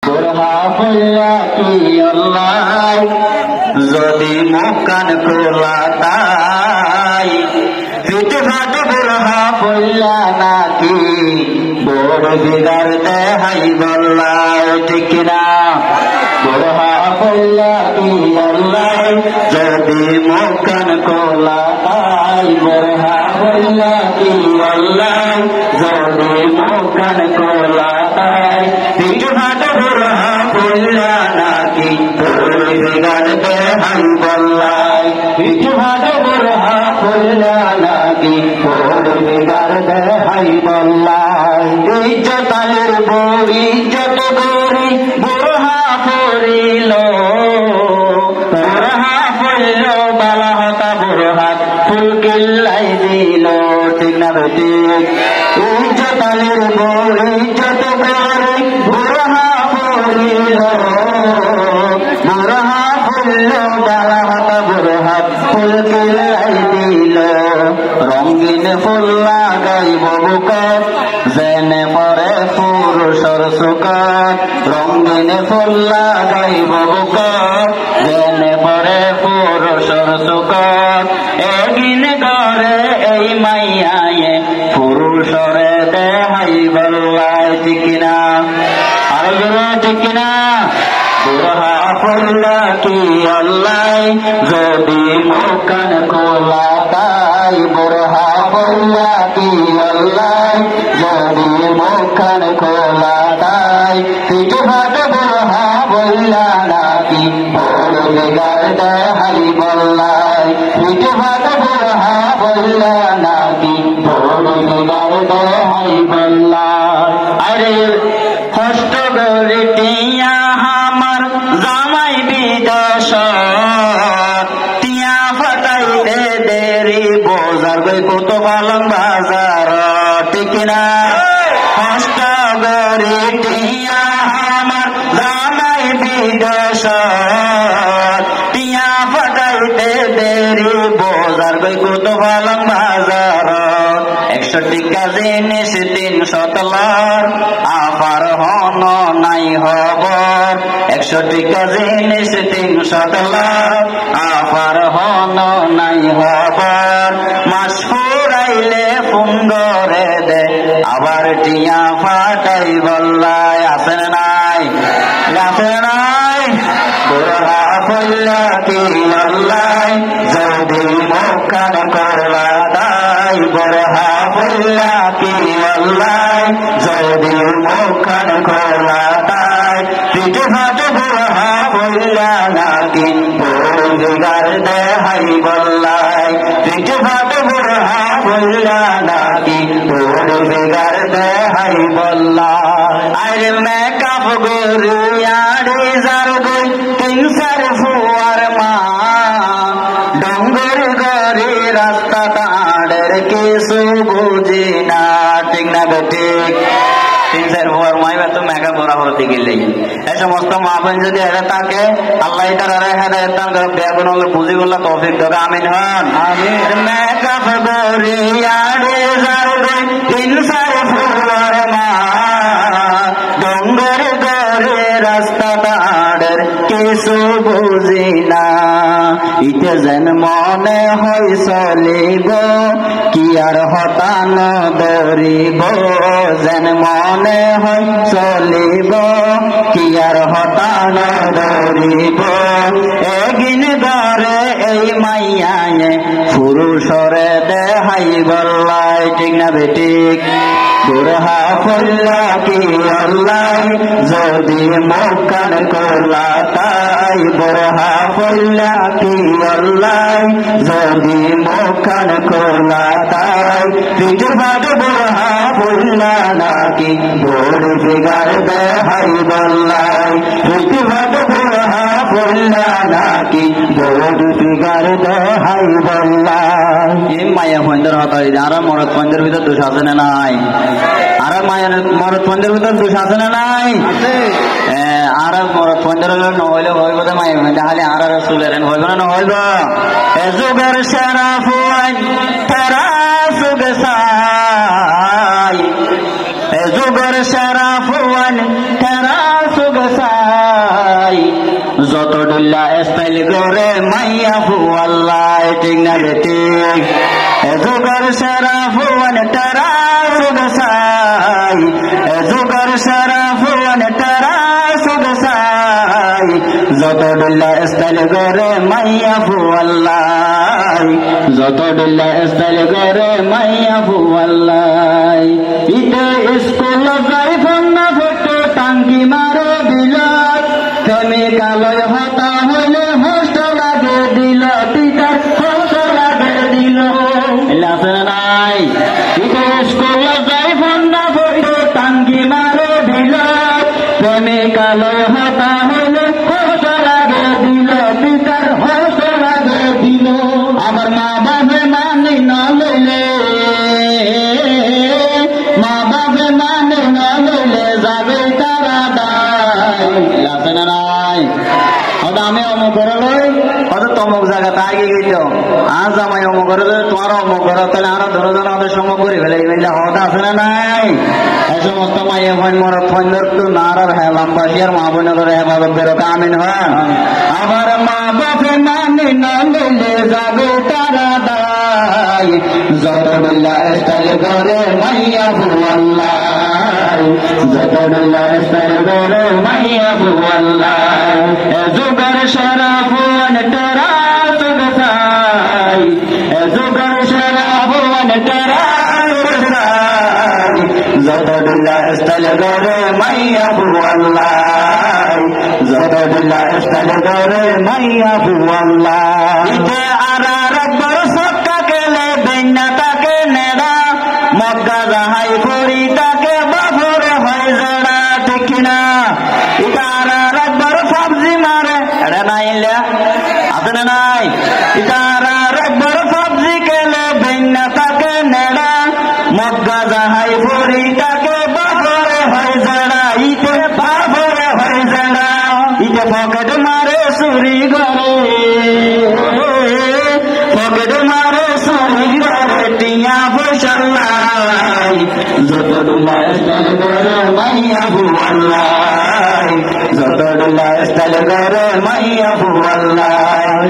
Borja পড়লা কি আল্লাহ যদি মুখ কান খোলা তাই পিঠ ফাটে বোরহা পড়লা নাকি বড় বিগার দেহাই বললা ঠিক না বোরহা পড়লা কি আল্লাহ যদি মুখ কান খোলা তাই বোরহা পড়লা কি আল্লাহ যদি মুখ কান খোলা তাই পিঠ ফাটে বোরহা পড়লা নাকি বড় বিগার দেহাই বললা পিঠ ফাটে বোরহা পড়লা নাকি বড় বিগার দেহাই বললা ইজ্জত আলের বড়ি যত গরি বোরহা পড়িল বোরহা পড়ল বালা হতা বোরহাত ফুল কিল্লাই দিল ঠিক না ঠিক ইজ্জত আলের বড়ি যত গরি বোরহা পড়িল বোরহা পড়ল বালা হতা বোরহাত ফুল কিল্লাই দিল রঙিন ফুল লাগাইব বুকত যেনে পরে পুরুষর সুখত রঙিন ফুল লাগাইব বুকত যেনে পরে পুরুষর সুখত এগিন ঘরে এই মাইয়ায়ে পুরুষরে দেহাই বললাই ঠিক না আরে ঠিক না বোরহা পড়লা কি আল্লাহ যদি মুখ কান খোলা তাই বোরহা পড়লা কি আল্লাহ যদি মুখ কান খোলা তাই পিঠ ফাটে বোরহা বললা নাকি বড় বিগার দেহাই বললাই পিঠ ফাটে বোরহা বললা নাকি বড় বিগার দেহাই বললাই আরে কষ্ট করে টিয়া আমার জামাই বিদেশ টিয়া ফাটাইতে দেরি বোঝার গই কত পালং বাজার ঠিক না কষ্ট করে টিয়া আমার জামাই বিদেশ টিয়া ফাটাইতে দেরি বোঝার গই কত পালং বাজার 100 টাকা জিনিস 300 তলার আবার হন নাই খবর 100 টাকা জিনিস 300 তলার আবার হন নাই খবর মাস ফুরাইলে ফোন করে দে আবার টিয়া ফাটাই বললাই আছে নাই আছে নাই বোরহা পড়লা কি আল্লাহ যদি মুখ কান খোলা তাই বোরহা পড়লা কি আল্লাহ যদি মুখ কান খোলা তাই পিঠ ফাটে বোরহা পড়লা নাকি বড় বিগার দেহাই বললাই পিঠ ফাটে বোরহা পড়লা নাকি বড় বিগার দেহাই বললাই আরে মেকআপ গরিয়াড়ি যার গই 3-4 ফুয়ার মা ডঙ্গর গরি রাস্তা তাড়ের কিছু বুঝি না ঠিক না ঠিক 3-4 ফুয়ার মাইবা তো মেকআপ করা হতে গেলে এই সমস্ত মাহফিল যদি এরা থাকে আল্লাহ তাআলা হেদায়েত দান করে বেগুনগুলো বুঝিগুলো তৌফিক দেবে আমিন হন আমিন মেকআপ গরিয়াড়ি যার গই 3-4 ফুয়ার মা ডঙ্গর গরি রাস্তা তাড়ের কিছু বুঝি না ইতে যেন মনে হয় চলিব কি আর হতান দরিব যেন মনে হয় চলিব কি আর হতান দরিব এগিন ধরে এই মাইয়ায়ে পুরুষরে দেহাই বললাই ঠিক না বেঠিক বোরহা পড়লা কি আল্লাহ যদি মুখ কান খোলা তাই বোরহা পড়লা কি আল্লাহ যদি মুখ কান খোলা তাই পিঠ ফাটে বোরহা পড়লা নাকি বড় বিগার দেহাই বললাই পিঠ ফাটে বোরহা পড়লা নাকি বড় বিগার দেহাই বললাই এই মায়া ফন্দের হতাই আর মরদ ফন্দের ভিতর দোষ আছে না নাই আর মায়ের মরদ ফন্দের ভিতর দোষ আছে না নাই আর মরদ ফন্দের নহলে হইব তো মায়ের তাহলে আর রসুলের হইব না নহইব যুগের সেরা ফুয়াই তেরা সুগ সাই যুগের সেরা ফুয়াই তেরা সুগ সাই যত ডুল্লা স্টাইল করে মাইয়া ফুয়াল্লাই ঠিক না ঠিক যুগের সেরা ফুয়ান তারা সুদসাই যুগের সেরা ফুয়ান তারা সুদসাই যত ডুল্লা স্টাইল করে মাইয়া ফুয়াল্লাই যত ডুল্লা স্টাইল করে মাইয়া ফুয়াল্লাই ইতে স্কুল যাই ফন্না ফটো টাঙ্কি মারে দিল প্রেমিকালয় হতা হইলে হোস্ট লাগে দিল টিচার হোস্ট লাগে দিল আছে নাই ইতে স্কুল যাই ফন্না ফটো টাঙ্কি মারে দিল প্রেমিকালয় হতা হইলে হোস্ট লাগে দিল টিচার হোস্ট লাগে দিল আমার মা বাবা মানি না লইলে মা বাবা মানে না লইলে যাবে তারা দায় আছে না নাই হয়তো আমি অমুক করে লই হয়তো তমুক জায়গাতে আগে গেল আজ আমায় অমুক করে লই তোমার অমুক করে তাহলে আরো ধরো আমাদের সম করে ফেলে হয়তো আছে না নাই এই সমস্ত মাইয়ে ফোন মরত ফোন ধরতো না আর হ্যাঁ লম্বাসী আর মা বোন ধরে হেফাজত বেরোতে আমিন হয় আবার মা বাপে মানে না লইলে যাবে তারা দায় যত ডুল্লা স্টাইল করে মাইয়া ফুয়াল্লাই যত ডুল্লা স্টাইল করে মাইয়া ফুয়াল্লাই যুগের সেরা ফুয়ান তারা সুদসাই যুগের সেরা ফুয়ান তারা সুদসাই যত ডুল্লা স্টাইল করে মাইয়া ফুয়াল্লাই যত ডুল্লা স্টাইল করে মাইয়া ফুয়াল্লাই ইতে আরা রব্বর সক্কা কেলে বেন্না তাকে নেড়া মগ্গা যাহাই করি তাকে বাফরে হয় জড়া ঠিক না ইতারা রব্বর সবজি মারে এটা নাইলে আছে না নাই ইতারা রব্বর সবজি কেলে বেন্না তাকে নেড়া মগ্গা যাহাই করি তাকে বাফরে হয় জড়া ইতে বাফরে হয় জড়া ইতে পকেট মারে চুরি করে পকেট মারে চুরি করে টিয়া পয়সাল্লাই যত ডুলা স্টাইল করে মাইয়া ফুয়াল্লাই যত ডুলা স্টাইল করে মাইয়া ফুয়াল্লাই